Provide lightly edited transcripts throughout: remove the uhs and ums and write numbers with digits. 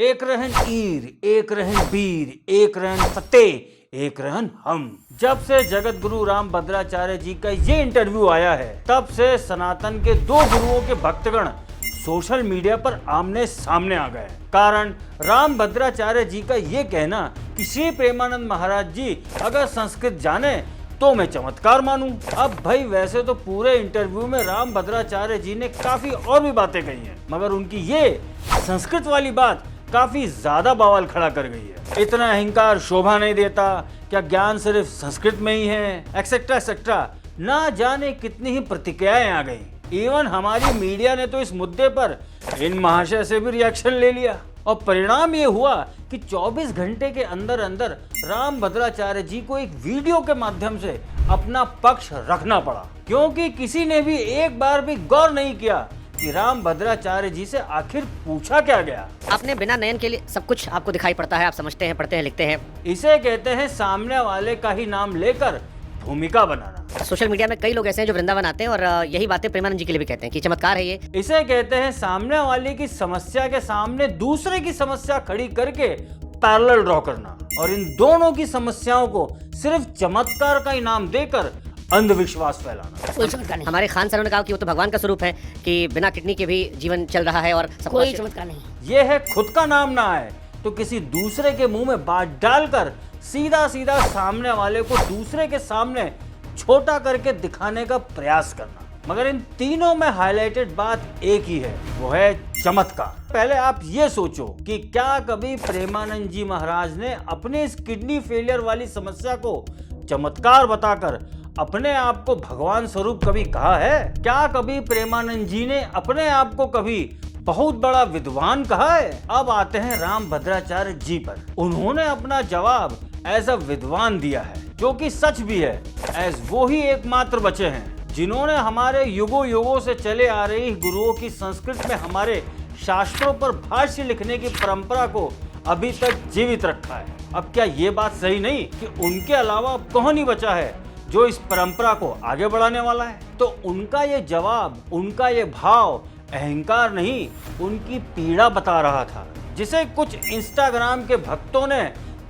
एक रहन ईर, एक रहन बीर, एक रहन फतेह, एक रहन हम। जब से जगत गुरु राम भद्राचार्य जी का ये इंटरव्यू आया है, तब से सनातन के दो गुरुओं के भक्तगण सोशल मीडिया पर आमने सामने आ गए। कारण राम भद्राचार्य जी का ये कहना कि श्री प्रेमानंद महाराज जी अगर संस्कृत जाने तो मैं चमत्कार मानूं। अब भाई वैसे तो पूरे इंटरव्यू में राम भद्राचार्य जी ने काफी और भी बातें कही हैं, मगर उनकी ये संस्कृत वाली बात काफी ज्यादा बवाल खड़ा कर गई है। इतना अहंकार शोभा नहीं देता, क्या ज्ञान सिर्फ संस्कृत में ही है, एक्सेट्रा एक्सेट्रा। ना जाने कितनी ही प्रतिक्रियाएं आ गई। इवन हमारी मीडिया ने तो इस मुद्दे पर इन महाशय से भी रिएक्शन ले लिया और परिणाम ये हुआ कि 24 घंटे के अंदर अंदर राम भद्राचार्य जी को एक वीडियो के माध्यम से अपना पक्ष रखना पड़ा, क्योंकि किसी ने भी एक बार भी गौर नहीं किया कि राम भद्राचार्य जी से आखिर पूछा क्या गया। आपने बिना नयन के लिए सब कुछ आपको दिखाई पड़ता है, आप समझते हैं, पढ़ते हैं, लिखते हैं। इसे कहते हैं सामने वाले का ही नाम लेकर भूमिका बनाना। सोशल मीडिया में कई लोग ऐसे हैं जो वृंदावन आते हैं और यही बातें प्रेमानंद जी के लिए भी कहते हैं कि चमत्कार है ये। इसे कहते हैं सामने वाले की समस्या के सामने दूसरे की समस्या खड़ी करके पैरेलल ड्रॉ करना, और इन दोनों की समस्याओं को सिर्फ चमत्कार का ही नाम देकर अंधविश्वास फैलाना। कोई चमत्कार नहीं। हमारे खान सर ने कहा कि वो तो भगवान का स्वरूप है कि बिना किडनी के भी जीवन चल रहा है और कोई चमत्कार नहीं। ये है खुद का नाम ना आए तो किसी दूसरे के मुंह में बात डालकर सीधा सीधा सामने वाले को दूसरे के सामने छोटा करके दिखाने का प्रयास करना। मगर इन तीनों में हाईलाइटेड बात एक ही है, वो है चमत्कार। पहले आप ये सोचो कि क्या कभी प्रेमानंद जी महाराज ने अपने इस किडनी फेलियर वाली समस्या को चमत्कार बताकर अपने आप को भगवान स्वरूप कभी कहा है? क्या कभी प्रेमानंद जी ने अपने आप को कभी बहुत बड़ा विद्वान कहा है? अब आते हैं राम भद्राचार्य जी पर। उन्होंने अपना जवाब एज अ विद्वान दिया है, जो कि सच भी है, एज वो ही एकमात्र बचे हैं जिन्होंने हमारे युगों युगों से चले आ रही गुरुओं की संस्कृत में हमारे शास्त्रों पर भाष्य लिखने की परंपरा को अभी तक जीवित रखा है। अब क्या ये बात सही नहीं कि उनके अलावा अब कौन ही बचा है जो इस परंपरा को आगे बढ़ाने वाला है? तो उनका ये जवाब, उनका ये भाव अहंकार नहीं, उनकी पीड़ा बता रहा था, जिसे कुछ इंस्टाग्राम के भक्तों ने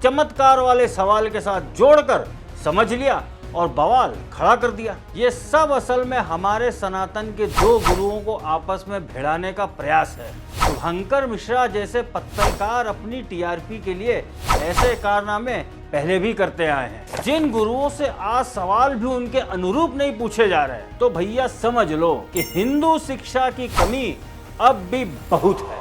चमत्कार वाले सवाल के साथ जोड़कर समझ लिया और बवाल खड़ा कर दिया। ये सब असल में हमारे सनातन के दो गुरुओं को आपस में भिड़ाने का प्रयास है। शुभंकर मिश्रा जैसे पत्रकार अपनी टीआरपी के लिए ऐसे कारनामे पहले भी करते आए हैं। जिन गुरुओं से आज सवाल भी उनके अनुरूप नहीं पूछे जा रहे, तो भैया समझ लो कि हिंदू शिक्षा की कमी अब भी बहुत है।